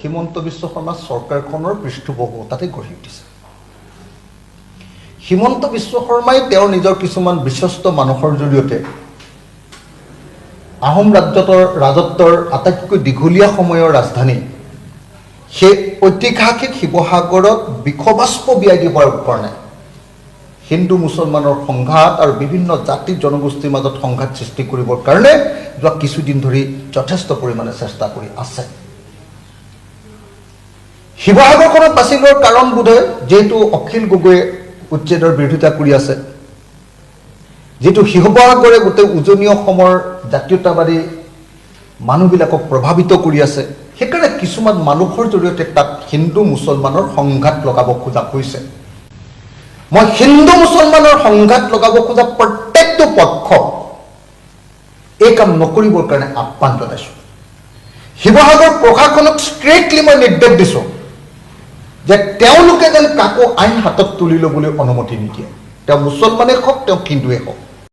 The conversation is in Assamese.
হিমন্ত বিশ্ব শৰ্মা চৰকাৰখনৰ পৃষ্ঠপোষকতাতে গঢ়ি উঠিছে। হিমন্ত বিশ্ব শৰ্মাই তেওঁৰ নিজৰ কিছুমান বিশ্বস্ত মানুহৰ জৰিয়তে আহোম ৰাজত্বৰ আটাইতকৈ দীঘলীয়া সময়ৰ ৰাজধানী সেই ঐতিহাসিক শিৱসাগৰত বিষবাষ্প বিয়াই দিবৰ কাৰণে হিন্দু মুছলমানৰ সংঘাত আৰু বিভিন্ন জাতি জনগোষ্ঠীৰ মাজত সংঘাত সৃষ্টি কৰিবৰ কাৰণে যোৱা কিছুদিন ধৰি যথেষ্ট পৰিমাণে চেষ্টা কৰি আছে। শিৱসাগৰখনক বাছি লোৱাৰ কাৰণ বোধহয় যিহেতু অখিল গগৈয়ে উচ্ছেদৰ বিৰোধিতা কৰি আছে, যিটো শিৱসাগৰে গোটেই উজনি অসমৰ জাতীয়তাবাদী মানুহবিলাকক প্ৰভাৱিত কৰি আছে, সেইকাৰণে কিছুমান মানুহৰ জৰিয়তে তাত হিন্দু মুছলমানৰ সংঘাত লগাব খোজা হৈছে। মই হিন্দু মুছলমানৰ সংঘাত লগাব খোজা প্ৰত্যেকটো পক্ষ এই কাম নকৰিবৰ কাৰণে আহ্বান জনাইছোঁ। শিৱসাগৰ প্ৰশাসনক ষ্ট্ৰিক্টলি মই নিৰ্দেশ দিছোঁ যে তেওঁলোকে যেন কাকো আইন হাতত তুলি ল'বলৈ অনুমতি নিদিয়ে, তেওঁ মুছলমানেই হওক তেওঁ হিন্দুৱেই হওক।